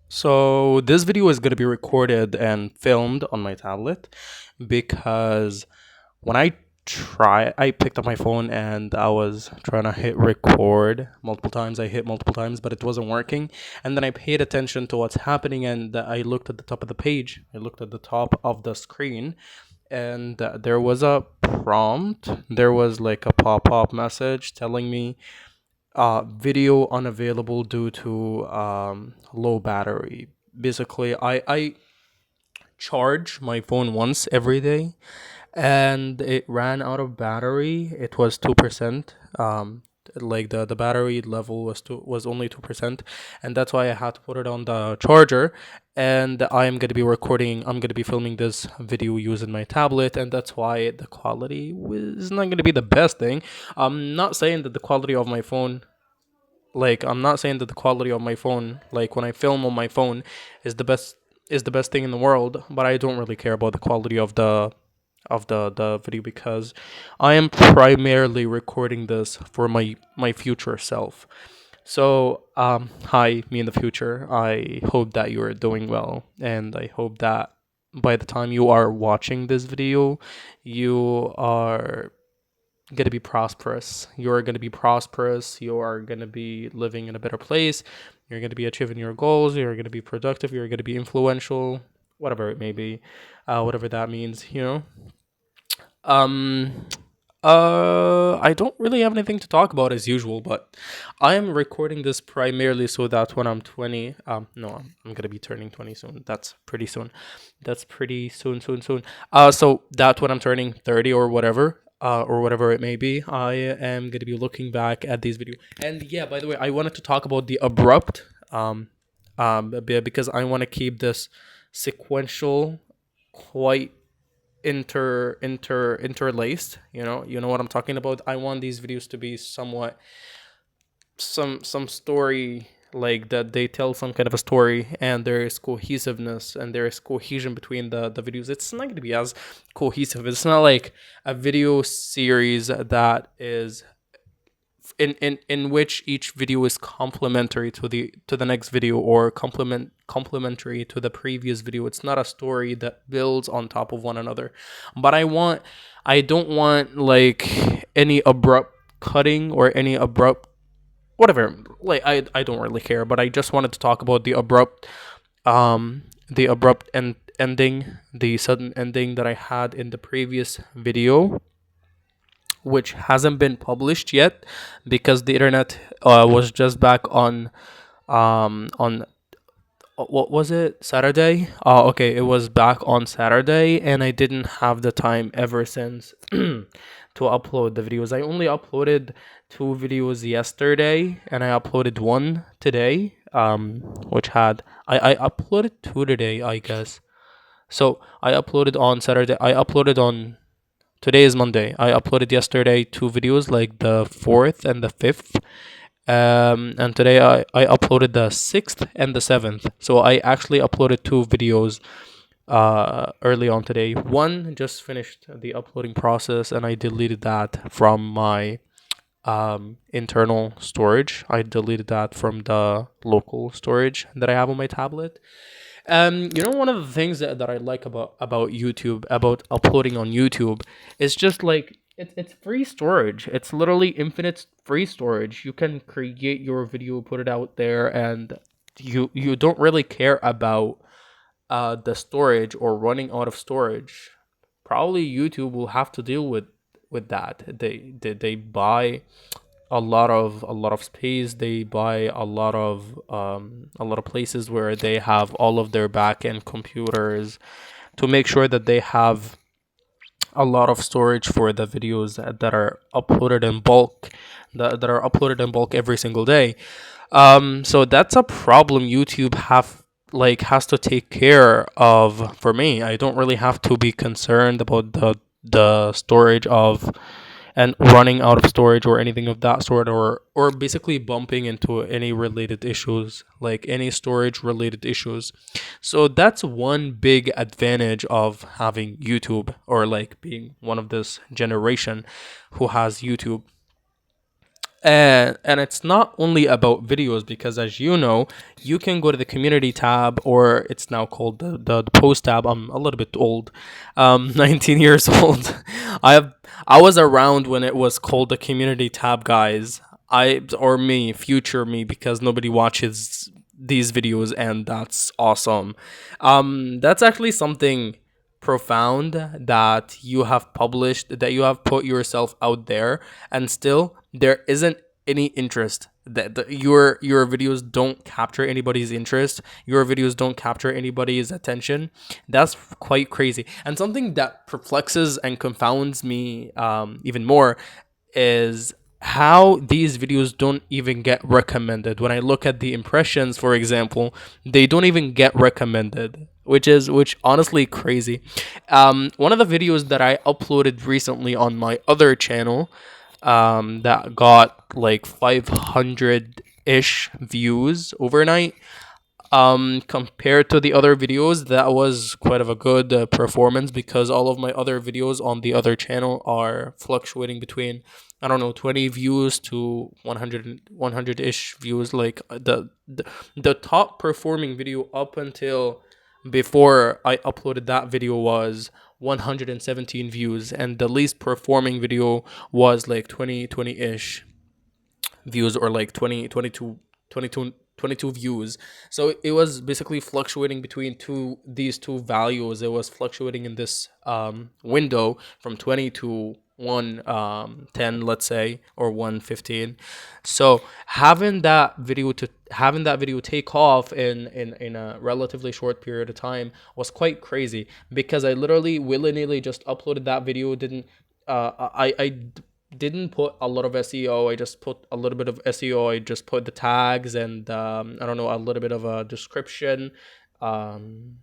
So this video is going to be recorded and filmed on my tablet because when I picked up my phone and I was trying to hit record multiple times. I hit multiple times, but it wasn't working. And then I paid attention to what's happening and I looked at the top of the page. I looked at the top of the screen and there was a prompt. There was like a pop-up message telling me video unavailable due to low battery. Basically, I charge my phone once every day and it ran out of battery. It was 2%. Like the battery level was only 2%, and that's why I had to put it on the charger. And I'm gonna be filming this video using my tablet, and that's why the quality was not gonna be the best thing. I'm not saying that the quality of my phone I'm not saying that the quality of my phone, like when I film on my phone, is the best thing in the world, but I don't really care about the quality of the video because I am primarily recording this for my future self. So, hi, me in the future. I hope that you are doing well, and I hope that by the time you are watching this video, you are gonna be prosperous. You're gonna be prosperous. You are gonna be living in a better place. You're gonna be achieving your goals. You're gonna be productive. You're gonna be influential, whatever it may be, whatever that means. Um, I don't really have anything to talk about as usual, but I am recording this primarily so that when I'm 20, no, I'm gonna be turning 20 soon. That's pretty soon. That's pretty soon. So that when I'm turning 30 or whatever it may be, I am gonna be looking back at these videos. And yeah, by the way, I wanted to talk about the abrupt, because I want to keep this sequential, quite interlaced. You know what I'm talking about. I want these videos to be somewhat some story, like that they tell some kind of a story and there is cohesiveness and there is cohesion between the videos. It's not going to be as cohesive. It's not like a video series that is in which each video is complementary to the next video or complementary to the previous video. It's not a story that builds on top of one another. But I don't want like any abrupt cutting or any abrupt whatever. Like I don't really care, but I just wanted to talk about the abrupt ending, the sudden ending that I had in the previous video, which hasn't been published yet because the internet was just back on what was it, Saturday. Okay, it was back on Saturday and I didn't have the time ever since to upload the videos. I only uploaded two videos yesterday and I uploaded one today, which had I uploaded two today, I guess. So I uploaded on Saturday. I uploaded on Today is Monday. I uploaded yesterday two videos, like the fourth and the fifth. And today I uploaded the sixth and the seventh. So I actually uploaded two videos early on today. One just finished the uploading process and I deleted that from my internal storage. I deleted that from the local storage that I have on my tablet. One of the things that I like about YouTube, about uploading on YouTube, is just like it's free storage. It's literally infinite free storage. You can create your video, put it out there, and you don't really care about the storage or running out of storage. Probably YouTube will have to deal with that. They buy a lot of space. They buy a lot of places where they have all of their back end computers to make sure that they have a lot of storage for the videos that are uploaded in bulk, that are uploaded in bulk every single day. So that's a problem YouTube has to take care of. For me, I don't really have to be concerned about the storage of and running out of storage or anything of that sort, or basically bumping into any related issues, like any storage related issues. So that's one big advantage of having YouTube, or like being one of this generation who has YouTube. And it's not only about videos, because as you know, you can go to the community tab, or it's now called the post tab. I'm a little bit old, 19 years old. I was around when it was called the community tab, guys. Or me, future me, because nobody watches these videos, and that's awesome. That's actually something profound, that you have published, that you have put yourself out there, and still there isn't any interest, that your videos don't capture anybody's interest, your videos don't capture anybody's attention. That's quite crazy. And something that perplexes and confounds me even more is how these videos don't even get recommended. When I look at the impressions, for example, they don't even get recommended, which honestly crazy. One of the videos that I uploaded recently on my other channel, that got like 500 ish views overnight, compared to the other videos, that was quite of a good performance, because all of my other videos on the other channel are fluctuating between, I don't know, 20 views to 100 ish views. Like the top performing video up until before I uploaded that video was 117 views, and the least performing video was like 20 ish views, or like 22 views. So it was basically fluctuating between these two values. It was fluctuating in this window from 20 to 110, let's say, or 115. So having that video take off in a relatively short period of time was quite crazy, because I literally willy-nilly just uploaded that video. Didn't I didn't put a lot of SEO. I just put a little bit of SEO. I just put the tags and, I don't know, a little bit of a description, um,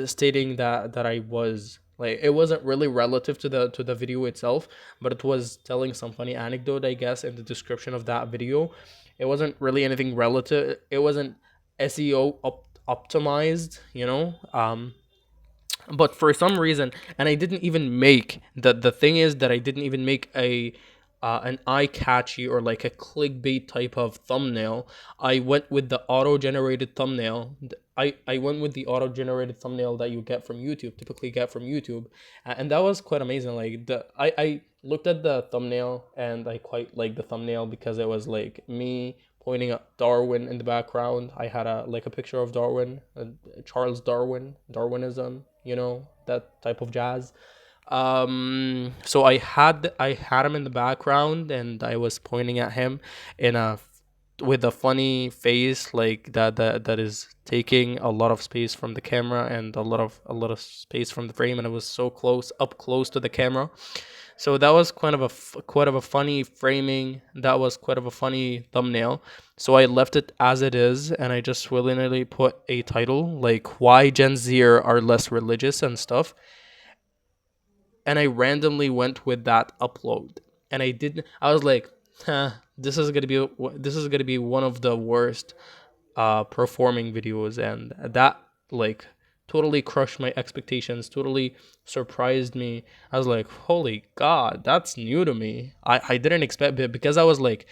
stating that I was like, it wasn't really relative to the video itself, but it was telling some funny anecdote, I guess, in the description of that video. It wasn't really anything relative. It wasn't SEO optimized, you know. But for some reason, and I didn't even make the thing is that I didn't even make a an eye catchy or like a clickbait type of thumbnail. I went with the auto generated thumbnail. I went with the auto generated thumbnail that you get from YouTube, typically get from YouTube, and that was quite amazing. Like I looked at the thumbnail, and I quite liked the thumbnail, because it was like me pointing at Darwin in the background. I had a picture of Darwin, Charles Darwin, Darwinism, you know, that type of jazz. So I had him in the background, and I was pointing at him in a with a funny face, like that is taking a lot of space from the camera, and a lot of space from the frame, and it was so close to the camera. So that was quite of a funny framing. That was quite of a funny thumbnail. So I left it as it is, and I just willy-nilly put a title like "Why Gen Z are less religious" and stuff. And I randomly went with that upload. And I didn't. I was like, this is gonna be one of the worst performing videos, and that like totally crushed my expectations, totally surprised me. I was like, holy god, that's new to me. I didn't expect it, because I was like,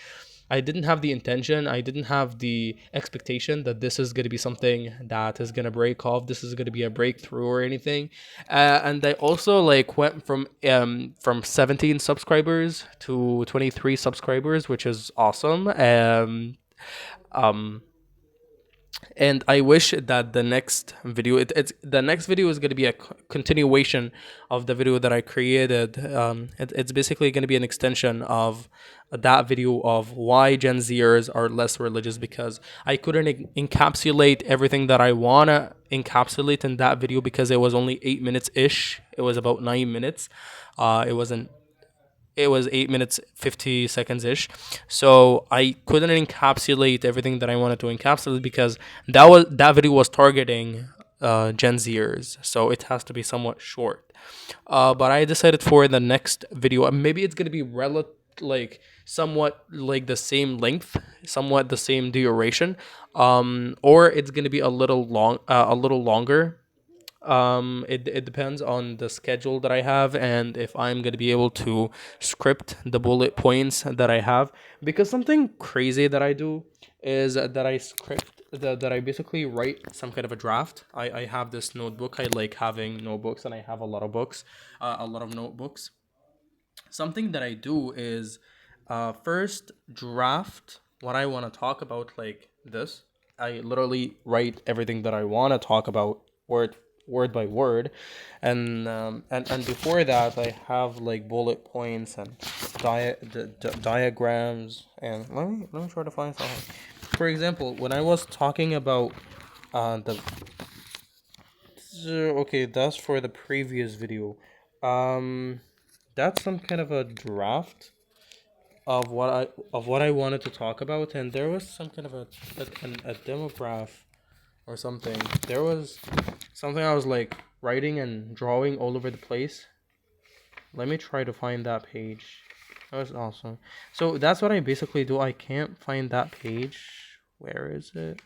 I didn't have the intention, I didn't have the expectation that this is going to be something that is going to break off, this is going to be a breakthrough or anything. And I also like went from 17 subscribers to 23 subscribers, which is awesome. Um and I wish that it's the next video is going to be a continuation of the video that I created. It's basically going to be an extension of that video of why Gen Zers are less religious, because I couldn't encapsulate everything that I want to encapsulate in that video, because it was only 8 minutes ish. It was about 9 minutes. It wasn't it was 8 minutes 50 seconds ish. So I couldn't encapsulate everything that I wanted to encapsulate, because that video was targeting Gen Zers, so it has to be somewhat short. But I decided for the next video, maybe it's gonna be like somewhat like the same length, somewhat the same duration, or it's gonna be a little longer, It depends on the schedule that I have and if I'm gonna be able to script the bullet points that I have. Because something crazy that I do is that I script that I basically write some kind of a draft. I have this notebook. I like having notebooks, and I have a lot of books, a lot of notebooks. Something that I do is first draft what I want to talk about, like this. I literally write everything that I want to talk about word by word, and before that I have like bullet points and diagrams. And let me try to find something. For example, when I was talking about the okay, that's for the previous video. Um, that's some kind of a draft of what I wanted to talk about, and there was some kind of a demograph or something. There was something I was like writing and drawing all over the place. Let me try to find that page. That was awesome. So that's what I basically do. I can't find that page. Where is it?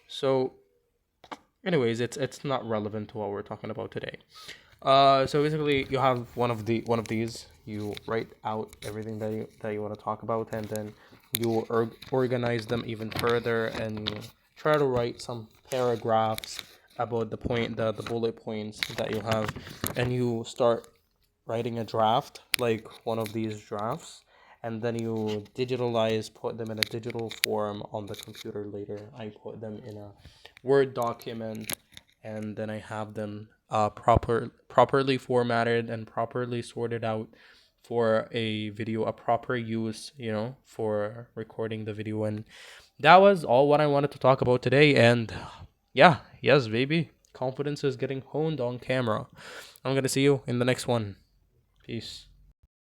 So, anyways, it's not relevant to what we're talking about today. So basically, you have one of these. You write out everything that you want to talk about, and then you organize them even further, and you try to write some paragraphs about the bullet points that you have, and you start writing a draft, like one of these drafts, and then you put them in a digital form on the computer later. I put them in a Word document, and then I have them properly formatted and properly sorted out for a proper use, for recording the video. And that was all what I wanted to talk about today. And yeah, yes, baby, confidence is getting honed on camera. I'm gonna see you in the next one. Peace.